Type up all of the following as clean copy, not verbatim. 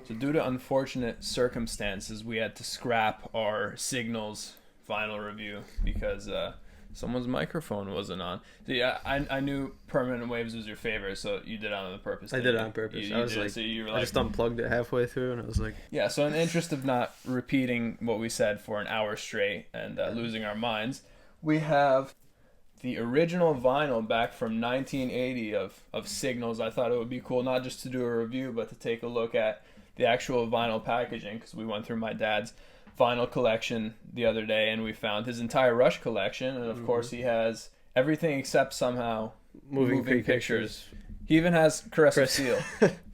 So due to unfortunate circumstances, we had to scrap our Signals vinyl review because someone's microphone wasn't on. So yeah, I knew Permanent Waves was your favorite, so you did it on purpose. I did it on purpose. I was like, so you were like, I just unplugged it halfway through, and I was like, yeah. So in the interest of not repeating what we said for an hour straight and losing our minds, we have the original vinyl back from 1980 of Signals. I thought it would be cool not just to do a review, but to take a look at the actual vinyl packaging, because we went through my dad's vinyl collection the other day and we found his entire Rush collection, and of course he has everything except somehow moving pictures. He even has Caress of Steel,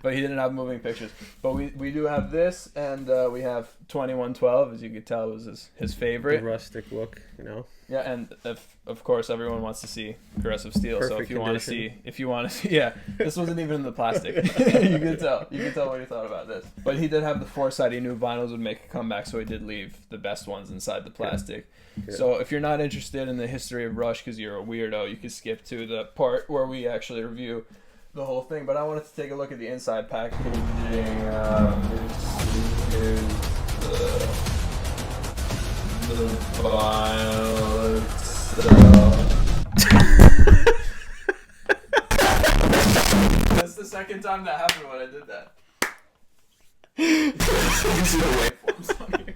but he didn't have moving pictures. But we do have this, and we have 2112, as you could tell was his favorite. the rustic look, you know. Yeah, and of course everyone wants to see Caress of Steel. Perfect So if you want to see, yeah, this wasn't even in the plastic. You could tell what he thought about this. But he did have the foresight. He knew vinyls would make a comeback, so he did leave the best ones inside the plastic. Good. So if you're not interested in the history of Rush because you're a weirdo, you can skip to the part where we actually review the whole thing. But I wanted to take a look at the inside packaging. Here's the vinyl itself. That's the second time that happened when I did that. You can see the waveforms on here.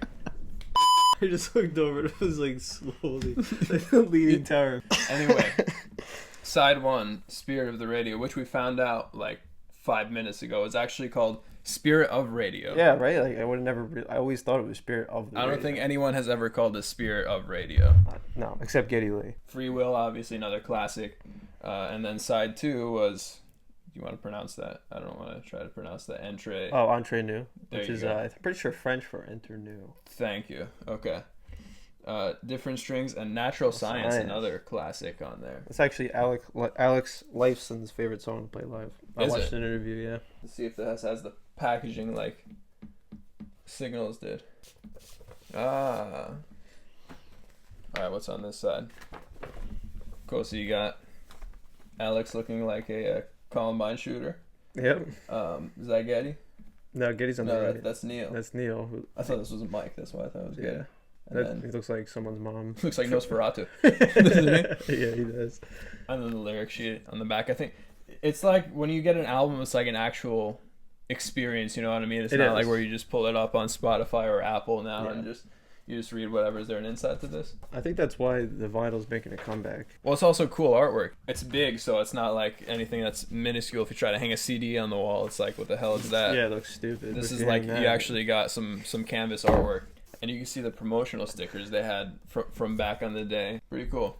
I just looked over. It was like slowly, like the leaning tower. Anyway, side one, Spirit of the Radio, which we found out like 5 minutes ago, is actually called Spirit of Radio. Yeah, right. Like I would never. I always thought it was Spirit of the. I don't Radio. think anyone has ever called it Spirit of Radio. No, except Geddy Lee. Freewill, obviously another classic, and then side two was. Do you want to pronounce that? I don't want to try to pronounce that. Entre. Oh, Entre Nous, There which you is go. I'm pretty sure French for Enter New. Thank you. Okay. Different Strings and Natural Science, another classic on there. It's actually Alex Lifeson's favorite song to play live. I Is watched it? an interview. Yeah. Let's see if this has the packaging like Signals did. Ah. Alright, what's on this side? Cool, so you got Alex looking like a Columbine shooter. Yep. Is that Getty? No, Geddy's on the No, right. that's Neil. That's Neil. I thought this was a Mike, that's why I thought it was Getty. Yeah. And then He looks like someone's mom. looks like Nosferatu. Yeah, he does. And then the lyric sheet on the back. I think it's like when you get an album, it's like an actual experience. You know what I mean? It's not like where you just pull it up on Spotify or Apple now and you just read whatever. Is there an inside to this? I think that's why the vinyl's making a comeback. Well, it's also cool artwork. It's big, so it's not like anything that's minuscule. If you try to hang a CD on the wall, it's like, what the hell is that? Yeah, it looks stupid. This If is you like hang you that- actually got some canvas artwork. And you can see the promotional stickers they had from back on the day. Pretty cool.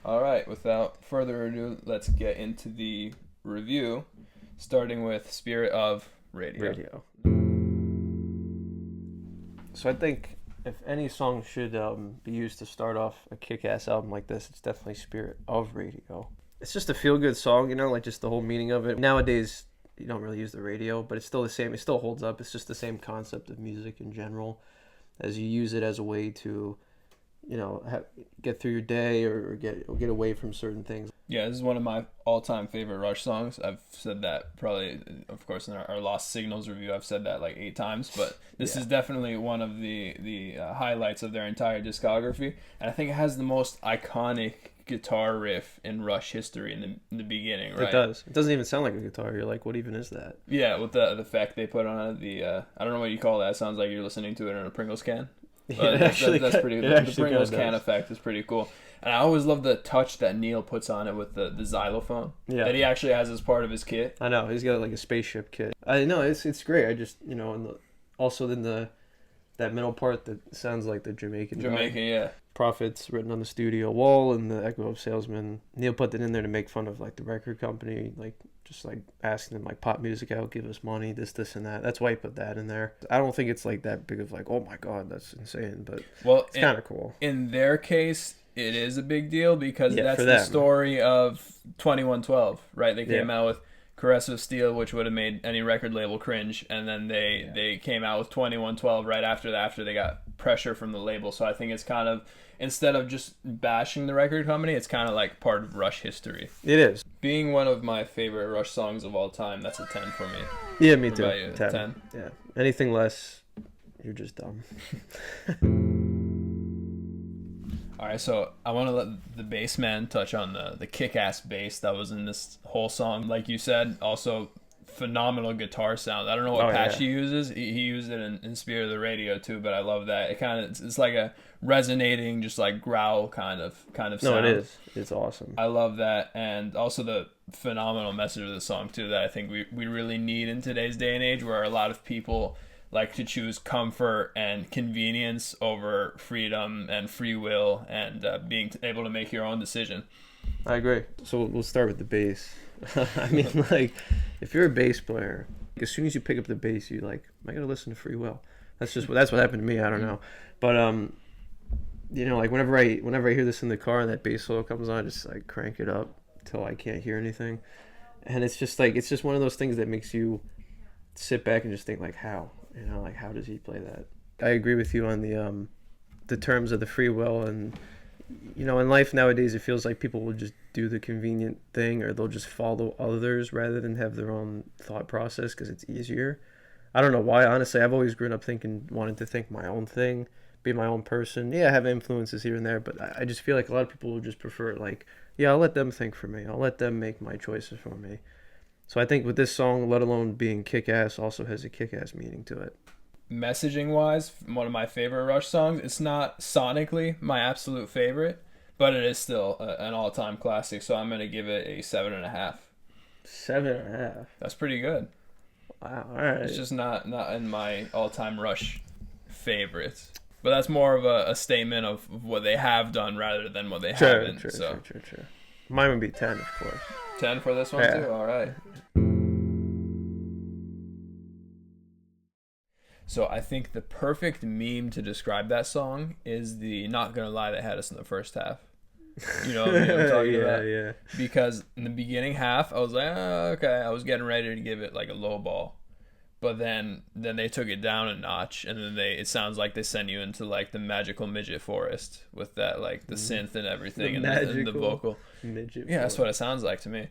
All right, without further ado, let's get into the review, starting with Spirit of Radio. So I think if any song should be used to start off a kick-ass album like this, it's definitely Spirit of Radio. It's just a feel-good song, you know, like just the whole meaning of it. Nowadays, you don't really use the radio, but it's still the same. It still holds up. It's just the same concept of music in general, as you use it as a way to, you know, get through your day or get away from certain things. Yeah, this is one of my all-time favorite Rush songs. I've said that probably, of course, in our Lost Signals review, I've said that like 8 times, but this is definitely one of the highlights of their entire discography. And I think it has the most iconic guitar riff in Rush history in the beginning, right? It does. It doesn't even sound like a guitar. You're like, what even is that? Yeah, with the effect they put on it, I don't know what you call that. It sounds like you're listening to it in a Pringles can. Yeah, That's pretty. The Pringles can does. effect is pretty cool, and I always love the touch that Neil puts on it with the xylophone. Yeah. That he actually has as part of his kit. I know, he's got like a spaceship kit. I know, it's great. I just, you know, and also then that middle part that sounds like the Jamaican. Yeah. Profits written on the studio wall and the Echo of Salesman. Neil put that in there to make fun of like the record company, like just like asking them like pop music out, give us money, this and that. That's why he put that in there. I don't think it's like that big of like, oh my god, that's insane, but it's kind of cool. In their case, it is a big deal because that's for the them. story of 2112, right? They came out with Caress of Steel, which would have made any record label cringe, and then they came out with 2112 right after that, after they got pressure from the label. So I think it's kind of, instead of just bashing the record company, it's kind of like part of Rush history. It is. Being one of my favorite Rush songs of all time, that's a 10 for me. Yeah, me What too. about you? 10? Yeah. Anything less, you're just dumb. All right, so I want to let the bass man touch on the kick-ass bass that was in this whole song. Like you said, also phenomenal guitar sound. I don't know what patch he uses. He used it in Spirit of the Radio too, but I love that. It kind of it's like a resonating, just like growl kind of sound. No, it is. It's awesome. I love that, and also the phenomenal message of the song too that I think we really need in today's day and age, where a lot of people like to choose comfort and convenience over freedom and free will and being able to make your own decision. I agree. So we'll start with the bass. I mean, like, if you're a bass player, as soon as you pick up the bass, you like, I gotta listen to Freewill. That's what happened to me. I don't know, but you know, like whenever I hear this in the car and that bass solo comes on, I just like crank it up till I can't hear anything, and it's just one of those things that makes you sit back and just think like, how does he play that? I agree with you on the terms of the Freewill, and you know, in life nowadays, it feels like people will just do the convenient thing, or they'll just follow others rather than have their own thought process because it's easier. I don't know why. Honestly, I've always grown up wanting to think my own thing, be my own person. Yeah, I have influences here and there, but I just feel like a lot of people will just prefer like, yeah, I'll let them think for me. I'll let them make my choices for me. So I think with this song, let alone being kick-ass, also has a kick-ass meaning to it. Messaging wise, one of my favorite Rush songs. It's not sonically my absolute favorite, but it is still an all-time classic. So I'm gonna give it a 7.5. 7.5. That's pretty good. Wow. All right. It's just not in my all-time Rush favorites, but that's more of a statement of what they have done rather than what they haven't. True. Mine would be 10, of course. 10 for this one too. All right. So I think the perfect meme to describe that song is the "Not Gonna Lie" that had us in the first half. You know what I'm talking about? Yeah. Because in the beginning half, I was like, oh, okay, I was getting ready to give it like a low ball, but then they took it down a notch, and then it sounds like they send you into like the magical midget forest with that like the synth and everything and the vocal. Midget. Yeah, that's what it sounds like to me.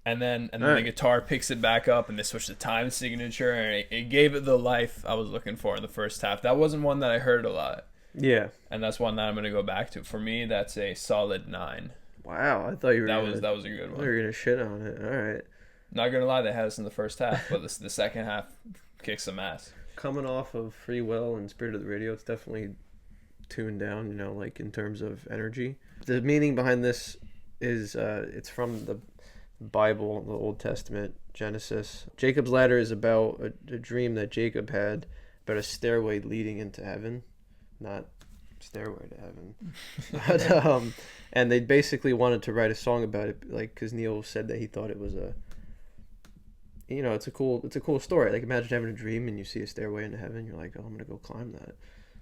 And then the guitar picks it back up, and they switch the time signature, and it gave it the life I was looking for in the first half. That wasn't one that I heard a lot. Yeah. And that's one that I'm going to go back to. For me, that's a solid 9. Wow, I thought you were that was a good one. I thought you were gonna shit on it. All right. Not gonna lie, they had us in the first half, but the second half kicks some ass. Coming off of Freewill and Spirit of the Radio, it's definitely tuned down. You know, like in terms of energy. The meaning behind this is it's from the Bible, the Old Testament, Genesis. Jacob's ladder is about a dream that Jacob had about a stairway leading into heaven, not stairway to heaven. But, and they basically wanted to write a song about it, like, because Neil said that he thought it was it's a cool story. Like, imagine having a dream and you see a stairway into heaven. You're like, oh, I'm gonna go climb that.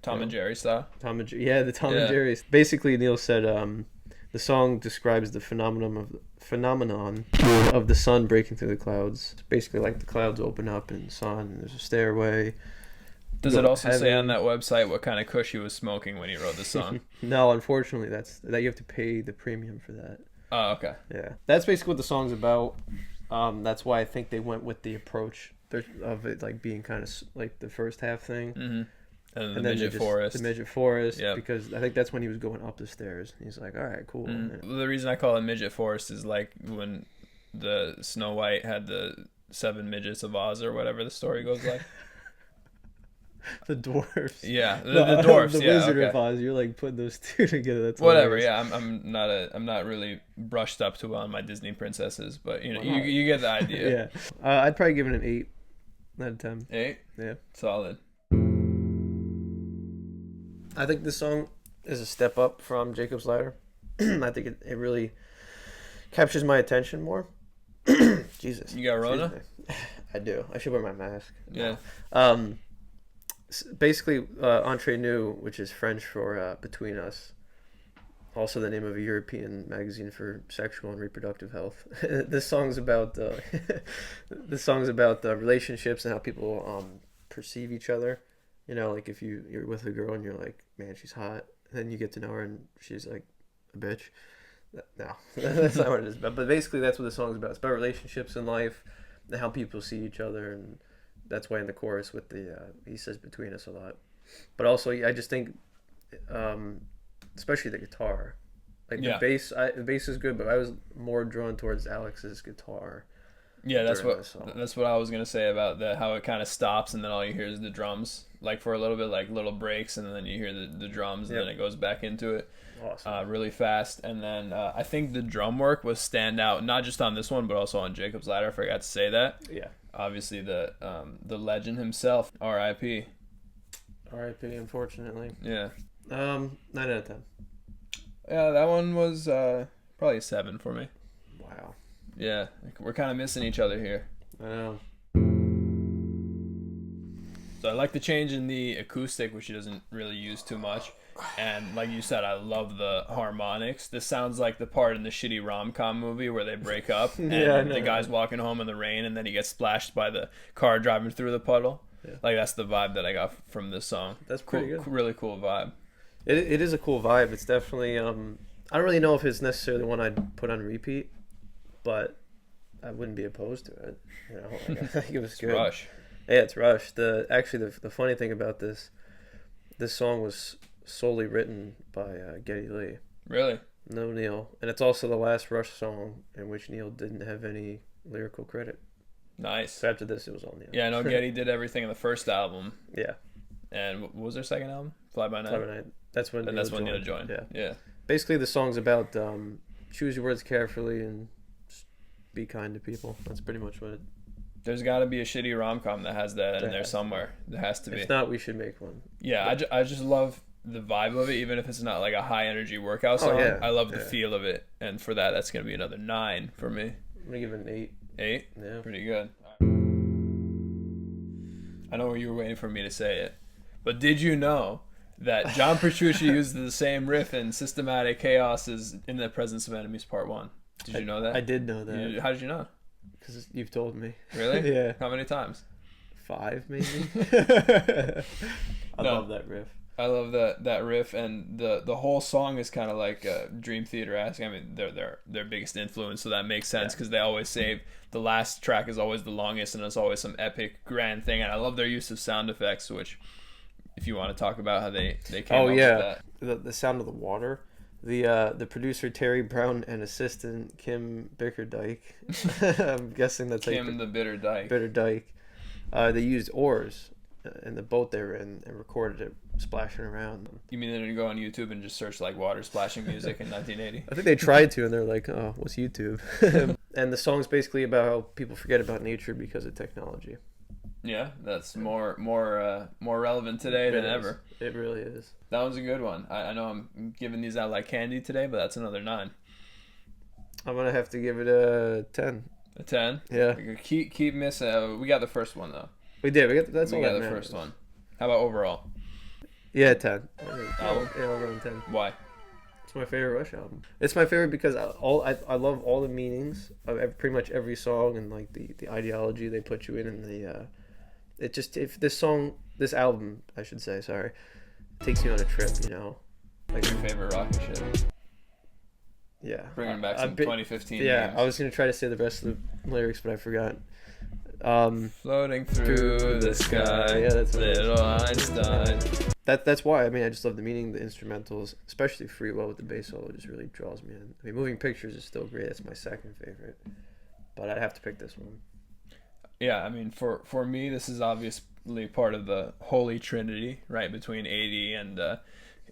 Tom and Jerry style. And Jerry. Basically, Neil said the song describes the phenomenon of the sun breaking through the clouds. It's basically like the clouds open up and the sun, and there's a stairway. Does it also say on that website what kind of kush he was smoking when he wrote the song? No, unfortunately, that you have to pay the premium for that. Oh, okay. Yeah, that's basically what the song's about. That's why I think they went with the approach of it, like being kind of like the first half thing. Mm-hmm. And the midget forest. The midget forest, yep. Because I think that's when he was going up the stairs. He's like, all right, cool. Well, the reason I call it midget forest is like when the Snow White had the 7 midgets of Oz or whatever the story goes like. The dwarfs. Yeah, the dwarfs. The Wizard of Oz. You're like putting those two together. That's whatever. Hilarious. Yeah, I'm not really brushed up to on my Disney princesses, but you know, you get the idea. Yeah, I'd probably give it an 8 out of 10. 8. Yeah, solid. I think this song is a step up from Jacob's Ladder. I think it really captures my attention more. Jesus. You got Rona? I do. I should wear my mask. Yeah. Basically, Entre Nous, which is French for Between Us, also the name of a European magazine for sexual and reproductive health. This song's about relationships and how people perceive each other. You know, like if you're with a girl and you're like, man, she's hot, and then you get to know her and she's like a bitch. No, that's not what it is. But basically, that's what the song's about. It's about relationships in life and how people see each other, and that's why in the chorus with the he says between us a lot. But also, I just think, especially the guitar, like Yeah. the bass is good, but I was more drawn towards Alex's guitar. Yeah, that's during what the song. that's what I was gonna say about the how it kind of stops and then all you hear is the drums, like for a little bit, like little breaks, and then you hear the drums, and Yep. then it goes back into it Awesome. really fast. And then I think the drum work was stand out, not just on this one, but also on Jacob's Ladder. I forgot to say that. Yeah. Obviously, the legend himself, R.I.P. R.I.P. Unfortunately. Yeah, 9 out of 10. yeah, that one was probably a 7 for me. Wow. Yeah, we're kind of missing each other here. I know. So I like the change in the acoustic, which he doesn't really use too much. And like you said, I love the harmonics. This sounds like the part in the shitty rom-com movie where they break up and Yeah, I know. the guy's walking home in the rain and then he gets splashed by the car driving through the puddle. Yeah. Like that's the vibe that I got from this song. That's pretty Cool, good. really cool vibe. It is a cool vibe. It's definitely I don't really know if it's necessarily one I'd put on repeat, but I wouldn't be opposed to it. You know, like, I think it was It's good. Rush. Yeah, it's Rush. The funny thing about this song was solely written by Geddy Lee. Really? No Neil, and it's also the last Rush song in which Neil didn't have any lyrical credit. Nice. So after this, it was all Neil. Yeah, I know Getty did everything in the first album. Yeah. And what was their second album? Fly By Night? Fly By Night. That's when And that's when Neil joined. Yeah. Yeah. Basically, the song's about choose your words carefully and just be kind to people. That's pretty much what it. There's got to be a shitty rom-com that has that in There there has to somewhere. There has to be. If not, we should make one. Yeah, I just love the vibe of it, even if it's not like a high energy workout song. yeah. I love the Yeah. feel of it, and for that, that's gonna be another 9 for me. I'm gonna give it an 8. 8, Yeah. pretty good. I know you were waiting for me to say it, but did you know that John Petrucci used the same riff in Systematic Chaos as In the Presence of Enemies Part 1? Did you know that? I did know that How did you know? because you've told me. Really? Yeah. How many times? 5 maybe. I No. love that riff. I love that riff, and the whole song is kind of like Dream Theater-esque. I mean, they're their biggest influence, so that makes sense because they always say the last track is always the longest, and it's always some epic grand thing. And I love their use of sound effects, which, if you want to talk about how they came up with that. The sound of the water. The producer Terry Brown and assistant Kim Bickerdike. I'm guessing that's like Kim the Bitter Dyke. Bitterdike. They used oars in the boat they were in and recorded it splashing around. You mean they're gonna go on YouTube and just search like water splashing music in 1980? I think they tried to, and they're like, "Oh, what's YouTube?" And the song's basically about how people forget about nature because of technology. Yeah, that's more relevant today than ever. It really is. That one's a good one. I know I'm giving these out like candy today, but that's another 9. I'm gonna have to give it a 10. A 10. Yeah, Keep missing. We got the first one though. we did. That's We all got that the matters. first one. How about overall? Yeah, 10. Album? Yeah, I'll go 10. Why? It's my favorite Rush album. It's my favorite because I love all the meanings of pretty much every song and like the ideology they put you in and the it just if this album I should say takes you on a trip, you know. Like your favorite rock and shit. Yeah. Bringing back some 2015 Yeah, games. I was gonna try to say the rest of the lyrics, but I forgot. Floating through the sky, Yeah, that's what it is. little Einstein. That's why. I mean, I just love the meaning, the instrumentals, especially Freewill with the bass solo, just really draws me in. I mean, Moving Pictures is still great. That's my second favorite, but I'd have to pick this one. Yeah, I mean, for me, this is obviously part of the Holy Trinity, right, between 80 and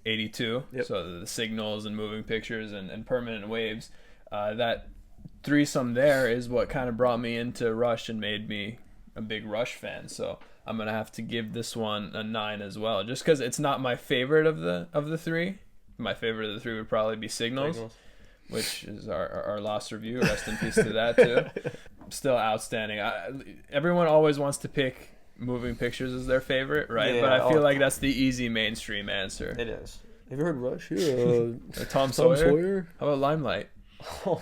82. Yep. So the Signals and Moving Pictures and Permanent Waves. That threesome there is what kind of brought me into Rush and made me a big Rush fan. So I'm gonna have to give this one a 9 as well, just because it's not my favorite of the 3. My favorite of the 3 would probably be Signals. Which is our lost review. Rest in peace to that too. Still outstanding. Everyone always wants to pick Moving Pictures as their favorite, right? Yeah, but I feel like that's the easy mainstream answer. It is. Have you heard Rush? Yeah, Tom Sawyer? Sawyer. How about Limelight? Oh.